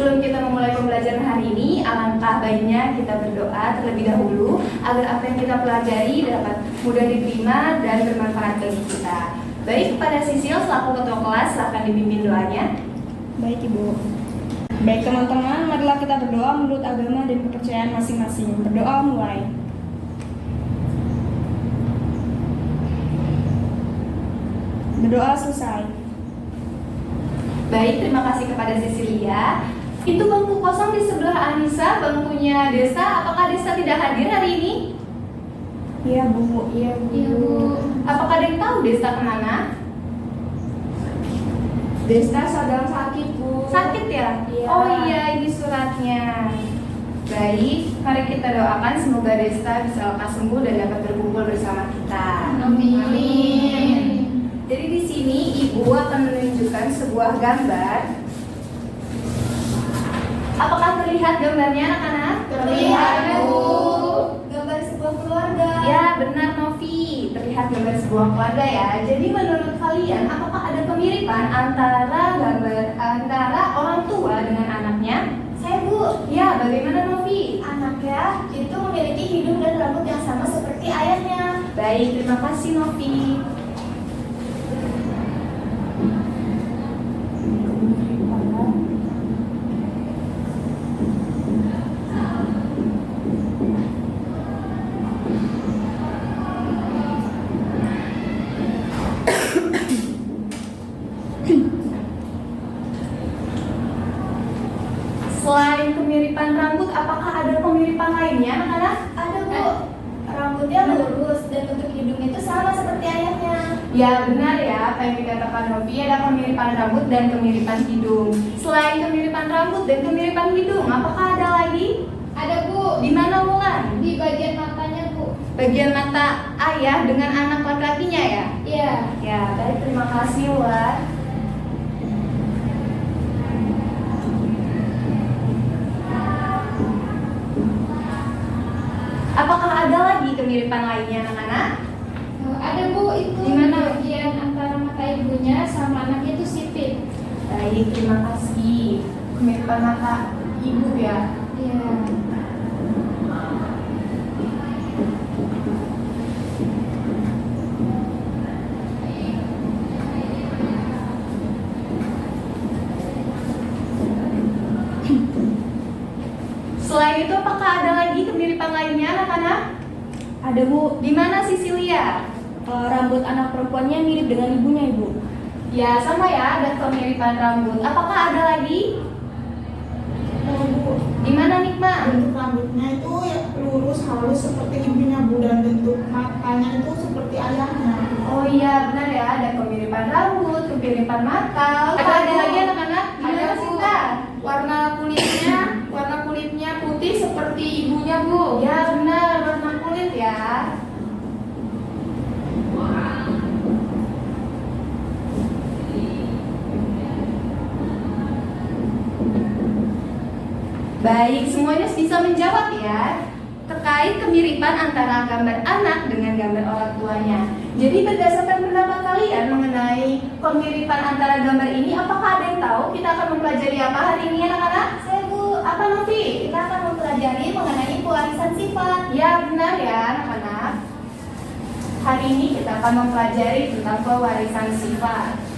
Sebelum kita memulai pembelajaran hari ini, alangkah baiknya kita berdoa terlebih dahulu agar apa yang kita pelajari dapat mudah diterima dan bermanfaat bagi kita. Baik, kepada Sisil selaku ketua kelas, silakan dipimpin doanya. Baik Ibu. Baik teman-teman, marilah kita berdoa menurut agama dan kepercayaan masing-masing. Berdoa mulai. Berdoa selesai. Baik, terima kasih kepada Cecilia. Itu bangku kosong di sebelah Anissa, bangkunya Desta. Apakah Desta tidak hadir hari ini? Iya Bu. Iya Bu. Apakah ada yang tahu Desta kemana? Desta sedang sakit, Bu. Sakit ya? Iya. Oh iya, ini suratnya. Baik, mari kita doakan semoga Desta bisa lekas sembuh dan dapat berkumpul bersama kita. Amin. Jadi di sini Ibu akan menunjukkan sebuah gambar. Apakah terlihat gambarnya anak-anak? Terlihat, Bu. Gambar sebuah keluarga. Ya, benar Novi. Terlihat gambar sebuah keluarga ya. Jadi menurut kalian, apakah ada kemiripan antara orang tua dengan anaknya? Saya, Bu. Ya, bagaimana Novi? Anaknya itu memiliki hidung dan rambut yang sama seperti ayahnya. Baik, terima kasih Novi. Selain kemiripan rambut, apakah ada kemiripan lainnya, anak-anak? Ada, Bu. Rambutnya lurus dan bentuk hidung itu sama seperti ayahnya. Ya, benar ya, apa yang dikatakan Novi, ada kemiripan rambut dan kemiripan hidung. Selain kemiripan rambut dan kemiripan hidung, apakah ada lagi? Ada, Bu. Di mana Mulan? Di bagian matanya, Bu. Bagian mata ayah dengan anak laki-lakinya ya? Iya. Ya, baik, terima kasih Mulan. Apakah ada lagi kemiripan lainnya, anak-anak? Ada, Bu. Itu Di mana? bagian antara mata ibunya sama anaknya itu sipit. Baik, terima kasih. Kemiripan mata ibu ya? Iya. Selain itu, apakah ada lagi kemiripan lainnya, anak-anak? Ada Bu. Di mana Sisilia? Rambut anak perempuannya mirip dengan ibunya Ibu. Ya, sama ya, ada kemiripan rambut. Apakah ada lagi? Bu. Di mana Nikma? Bentuk rambutnya itu ya lurus halus seperti ibunya Bu, dan bentuk matanya itu seperti ayahnya. Oh iya, benar ya, ada kemiripan rambut, kemiripan mata. Apa ada lagi anak-anak? Di Ada, mana Bu. Sinta? Warna kulitnya putih seperti ibunya, Bu. Ya, benar, warna kulit ya. Baik, semuanya bisa menjawab ya terkait kemiripan antara gambar anak dengan gambar orang tuanya. Jadi berdasarkan pendapat kalian mengenai kemiripan antara gambar ini, apakah ada yang tahu kita akan mempelajari apa hari ini anak-anak? Saya, Bu. Apa Novi? Kita akan mempelajari mengenai pewarisan sifat. Ya, benar ya anak-anak. Hari ini kita akan mempelajari tentang pewarisan sifat.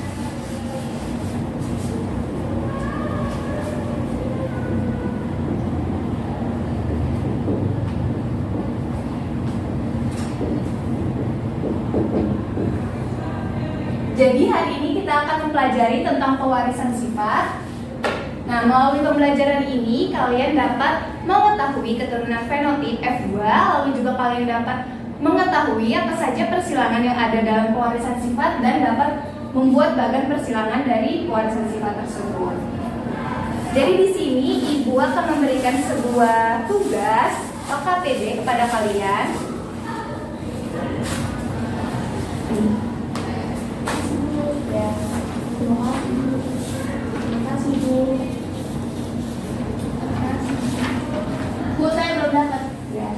Jadi hari ini kita akan mempelajari tentang pewarisan sifat. Nah, melalui pembelajaran ini kalian dapat mengetahui keturunan fenotip F2, lalu juga kalian dapat mengetahui apa saja persilangan yang ada dalam pewarisan sifat dan dapat membuat bagan persilangan dari pewarisan sifat tersebut. Jadi di sini Ibu akan memberikan sebuah tugas KPD kepada kalian. Ya. Terima kasih Bu. Bu, saya belum dapat. Ya.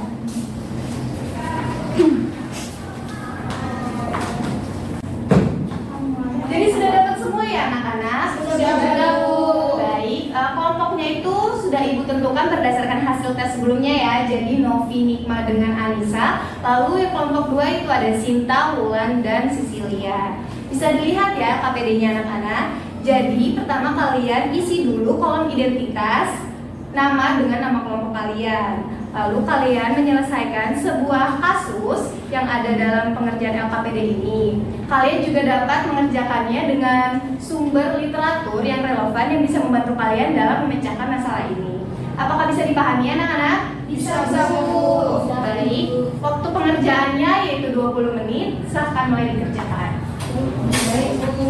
Jadi sudah dapat semua ya anak-anak? Sudah, Bu. Baik, kelompoknya itu sudah Ibu tentukan berdasarkan hasil tes sebelumnya ya. Jadi Novi, Nikma dengan Anissa. Lalu yang kelompok 2 itu ada Sinta, Wulan, dan Sisilia. Bisa dilihat ya KPD-nya anak-anak. Jadi pertama kalian isi dulu kolom identitas, nama dengan nama kelompok kalian. Lalu kalian menyelesaikan sebuah kasus yang ada dalam pengerjaan LKPD ini. Kalian juga dapat mengerjakannya dengan sumber literatur yang relevan yang bisa membantu kalian dalam memecahkan masalah ini. Apakah bisa dipahami anak-anak? Bisa, Bu. Bu. Baik. Waktu pengerjaannya yaitu 20 menit. Silahkan mulai dikerjakan. Baik, Bu.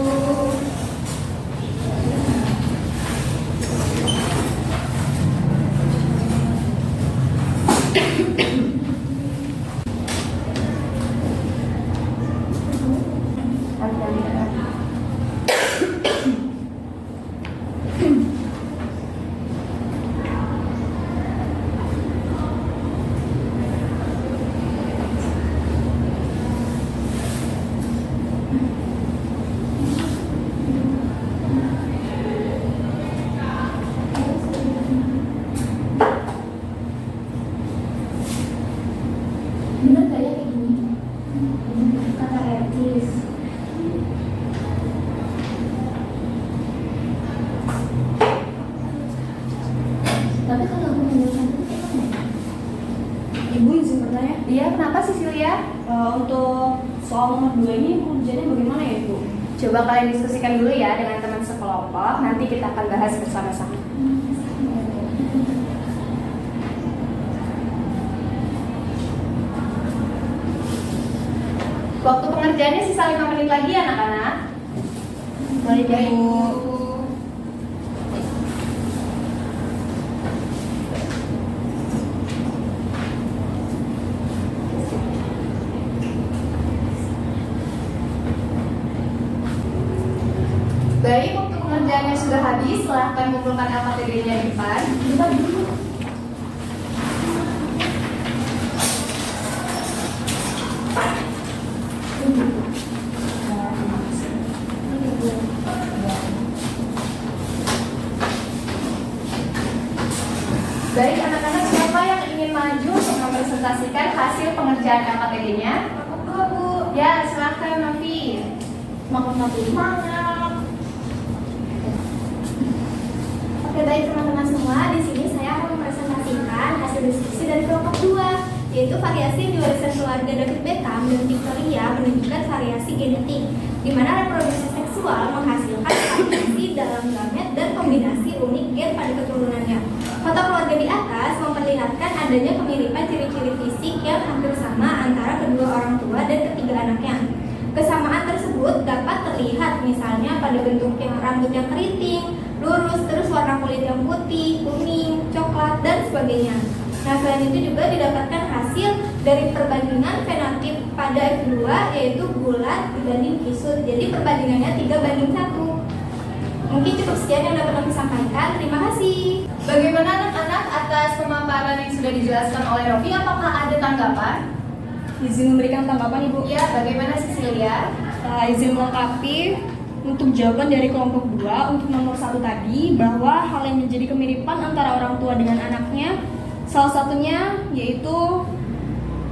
Bener gak ya kayak gini? Kata etis. Tapi kalau aku menyelesaikan itu gimana? Ibu izin bertanya, Iya, kenapa Sisilia? untuk soal nomor 2 ini kerjanya bagaimana ya Ibu? Coba kalian diskusikan dulu ya dengan teman sekelompok. Nanti kita akan bahas bersama-sama. Waktu pengerjaannya sisa 5 menit lagi anak-anak. Baik Ibu. Baik, waktu pengerjaannya sudah habis. Silahkan kumpulkan LKPD-nya di depan. Baik anak-anak, siapa yang ingin maju untuk mempresentasikan hasil pengerjaan LKPD-nya? Bu. Ya, silahkan Novi. Semangat. Oke, baik teman-teman semua, di sini saya akan mempresentasikan hasil diskusi dari kelompok 2, yaitu variasi yang diwariskan keluarga David Beckham dan Victoria menunjukkan variasi genetik, di mana reproduksi seksual menghasilkan variasi dalam gamet dan kombinasi unik gen pada keturunannya. Foto keluarga di atas memperlihatkan adanya kemiripan ciri-ciri fisik yang hampir sama antara kedua orang tua dan ketiga anaknya. Kesamaan tersebut dapat terlihat misalnya pada bentuk yang rambut yang keriting, lurus, terus warna kulit yang putih, kuning, coklat, dan sebagainya. Nah, selain itu juga didapatkan hasil dari perbandingan fenotip pada F2, yaitu bulat dibanding kisut. Jadi perbandingannya 3:1. Mungkin cukup sekian yang dapat kami sampaikan. Terima kasih. Bagaimana anak-anak atas pemaparan yang sudah dijelaskan oleh Novi? Apakah ada tanggapan? Izin memberikan tanggapan Ibu. Ya, bagaimana Sisilia? Izin melengkapi untuk jawaban dari kelompok 2 untuk nomor 1 tadi, bahwa hal yang menjadi kemiripan antara orang tua dengan anaknya salah satunya yaitu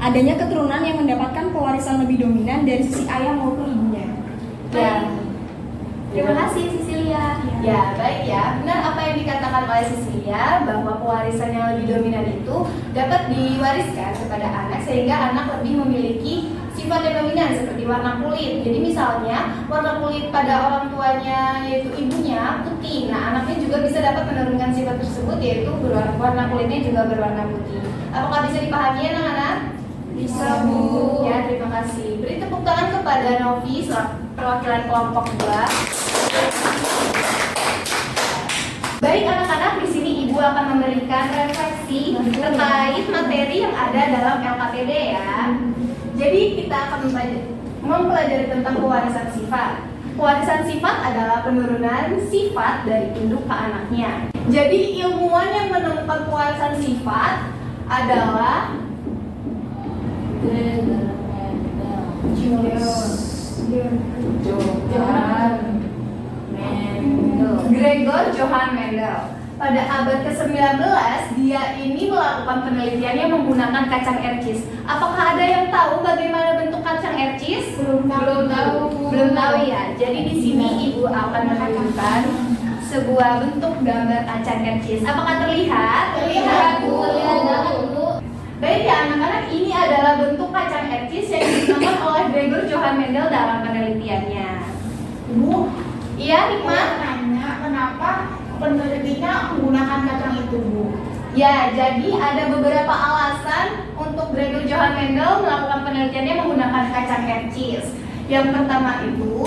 adanya keturunan yang mendapatkan pewarisan lebih dominan dari sisi ayah maupun ibunya. Ya. Terima kasih Sisilia. Ya, baik ya. Benar apa yang dikatakan oleh Sisilia, bahwa pewarisan yang lebih dominan itu dapat diwariskan kepada anak sehingga anak lebih memiliki sifat yang dominan seperti warna kulit. Jadi misalnya warna kulit pada orang tuanya yaitu ibunya putih. Nah, anaknya juga bisa dapat menurunkan sifat tersebut yaitu warna kulitnya juga berwarna putih. Apakah bisa dipahami anak-anak? Bisa, Bu. Ya, terima kasih. Beri tepuk tangan kepada Novi selaku perwakilan kelompok 2. Baik anak-anak, di sini Ibu akan memberikan refleksi terkait materi yang ada dalam LKPD ya. Jadi kita akan mempelajari tentang pewarisan sifat. Pewarisan sifat adalah penurunan sifat dari induk ke anaknya. Jadi ilmuwan yang menemukan pewarisan sifat adalah Gregor Johann Mendel. pada abad ke-19 dia ini melakukan penelitiannya menggunakan kacang ercis. Apakah ada yang tahu bagaimana bentuk kacang ercis? Belum tahu ya. Jadi di sini Ibu akan menunjukkan sebuah bentuk gambar kacang ercis. Apakah terlihat? Terlihat, Bu. Terlihat banget, Bu. Baik ya anak-anak, ini adalah bentuk kacang ercis yang digunakan oleh Gregor Johann Mendel dalam penelitiannya. Bu, Iya, Hikmah? tanya kenapa penelitinya menggunakan kacang itu, Bu? Ya, jadi ada beberapa alasan untuk Gregor Johann Mendel melakukan penelitiannya menggunakan kacang ercis. Yang pertama itu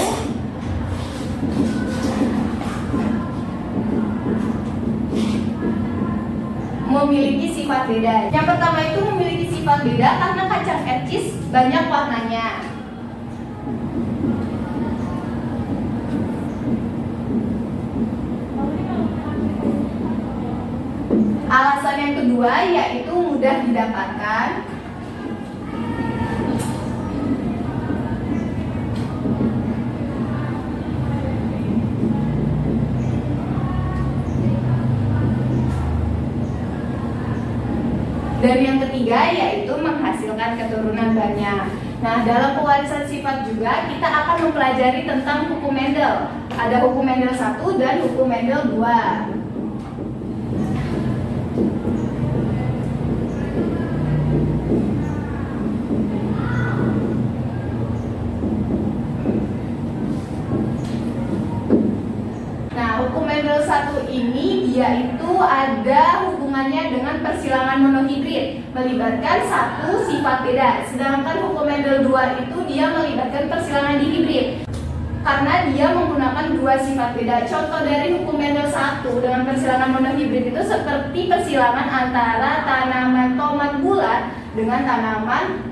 memiliki sifat beda. Yang pertama itu memiliki sifat beda karena kacang ercis banyak warnanya. Alasan yang kedua yaitu mudah didapatkan. Dan yang ketiga yaitu menghasilkan keturunan banyak. Nah, dalam pewarisan sifat juga kita akan mempelajari tentang hukum Mendel. Ada hukum Mendel 1 dan hukum Mendel 2. Hukum Mendel 1 ini dia itu ada hubungannya dengan persilangan monohibrid, melibatkan satu sifat beda. Sedangkan hukum Mendel 2 itu dia melibatkan persilangan dihibrid karena dia menggunakan dua sifat beda. Contoh dari hukum Mendel 1 dengan persilangan monohibrid itu seperti persilangan antara tanaman tomat bulat dengan tanaman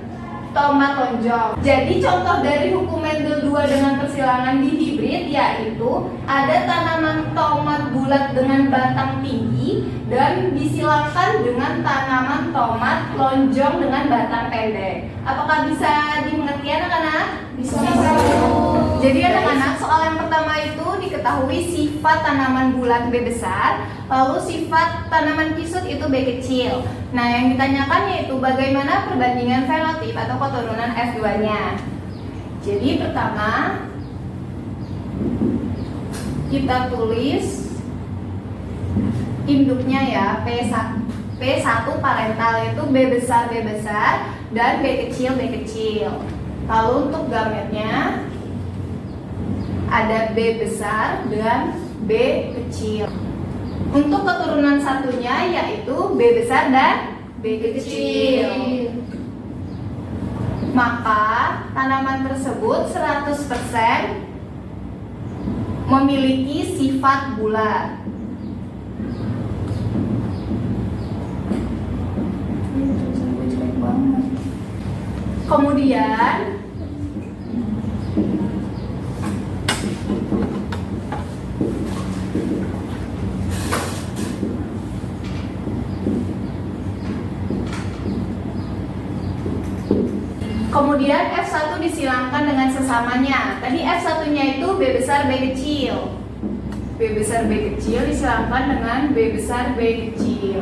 tomat lonjong. Jadi contoh dari hukum Mendel 2 dengan persilangan dihibrid yaitu ada tanaman tomat bulat dengan batang tinggi dan disilangkan dengan tanaman tomat lonjong dengan batang pendek. Apakah bisa dimengerti anak-anak? Bisa. Jadi anak-anak, soal yang pertama itu diketahui sifat tanaman bulat B besar, lalu sifat tanaman kisut itu B kecil. Nah, yang ditanyakan yaitu bagaimana perbandingan fenotip atau keturunan F2-nya. Jadi pertama kita tulis induknya ya, P1 parental itu B besar dan B kecil. Lalu untuk gametnya ada B besar dan B kecil. Untuk keturunan satunya yaitu B besar dan B kecil. Maka tanaman tersebut 100% memiliki sifat bulat. Kemudian F1 disilangkan dengan sesamanya. Tadi F1-nya itu B besar B kecil. B besar B kecil disilangkan dengan B besar B kecil.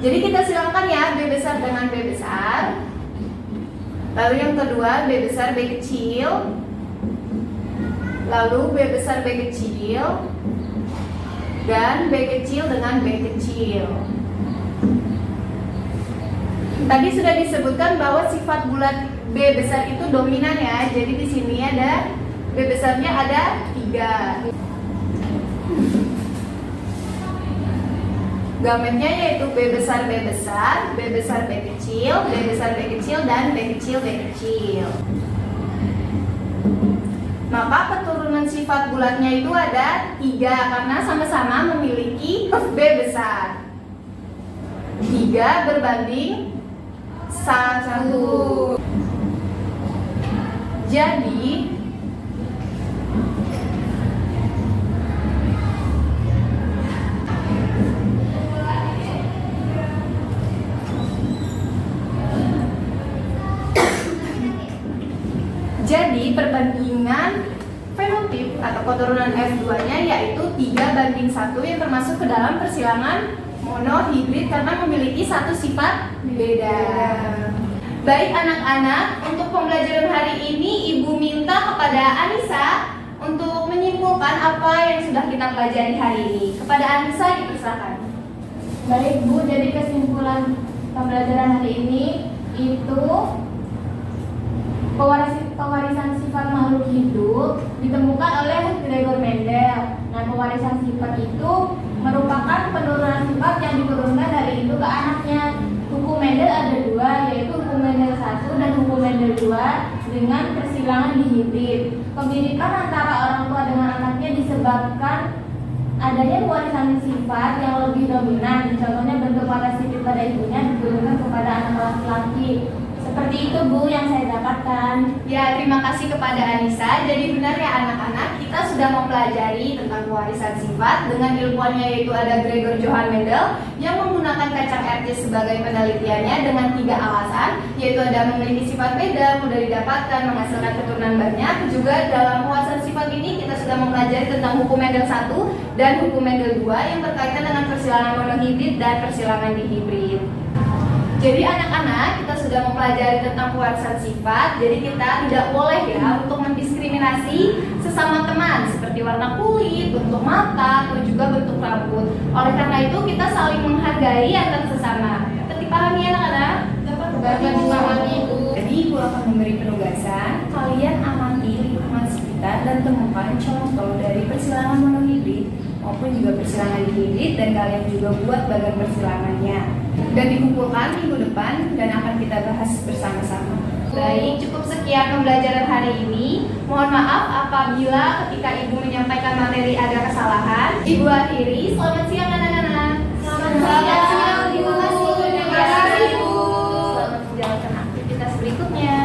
Jadi kita silangkan ya B besar dengan B besar. Lalu yang kedua B besar B kecil. Lalu B besar B kecil. Dan B kecil dengan B kecil. Tadi sudah disebutkan bahwa sifat bulat B besar itu dominan ya. Jadi di sini ada B besarnya ada 3. Gametnya yaitu B besar B besar, B besar B kecil, B besar B kecil dan B kecil B kecil. Maka keturunan sifat bulatnya itu ada 3 karena sama-sama memiliki B besar. 3 berbanding 1. Jadi perbandingan fenotip atau keturunan F2-nya yaitu 3:1 yang termasuk ke dalam persilangan monohibrid karena memiliki satu sifat beda. Baik anak-anak, untuk pembelajaran hari ini Ibu minta kepada Anissa untuk menyimpulkan apa yang sudah kita pelajari hari ini. Kepada Anissa dipersilakan. Baik Bu, jadi kesimpulan pembelajaran hari ini itu pewarisan sifat makhluk hidup ditemukan oleh Gregor Mendel. Nah, pewarisan sifat itu merupakan penurunan sifat yang diturunkan dari induk ke anaknya. Hukum Mendel ada dua, yaitu hukum Mendel 1 dan hukum Mendel 2 dengan persilangan dihibrid. Kemiripan antara orang tua dengan anaknya disebabkan adanya pewarisan sifat yang lebih dominan. Contohnya bentuk mata sipit pada ibunya diturunkan kepada anak laki-laki. Seperti itu Bu yang saya dapatkan. Ya, terima kasih kepada Anissa. Jadi benar ya anak-anak, kita sudah mempelajari tentang pewarisan sifat dengan ilmuannya, yaitu ada Gregor Johann Mendel yang menggunakan kacang RT sebagai penelitiannya dengan 3 alasan, yaitu ada memiliki sifat beda, mudah didapatkan, menghasilkan keturunan banyak. Juga dalam pewarisan sifat ini kita sudah mempelajari tentang hukum Mendel 1 dan hukum Mendel 2 yang berkaitan dengan persilangan monohibrid dan persilangan dihibrid. Jadi anak-anak, kita sudah mempelajari tentang pewarisan sifat. Jadi kita tidak boleh ya untuk mendiskriminasi sesama teman seperti warna kulit, bentuk mata, atau juga bentuk rambut. Oleh karena itu kita saling menghargai antar sesama. Dapat dipahami ya anak-anak? Dapat dipahami Ibu. Jadi Ibu akan memberi penugasan. Kalian amati lingkungan sekitar dan temukan contoh dari persilangan monohibrid maupun juga persilangan dihibrid, dan kalian juga buat bagan persilangannya dan dikumpulkan minggu depan dan akan kita bahas bersama-sama. Baik, cukup sekian pembelajaran hari ini. Mohon maaf apabila ketika Ibu menyampaikan materi ada kesalahan. Ibu akhiri. Selamat siang anak-anak. Selamat siang. Terima kasih. Terima kasih, Ibu. Selamat menjalankan aktivitas berikutnya.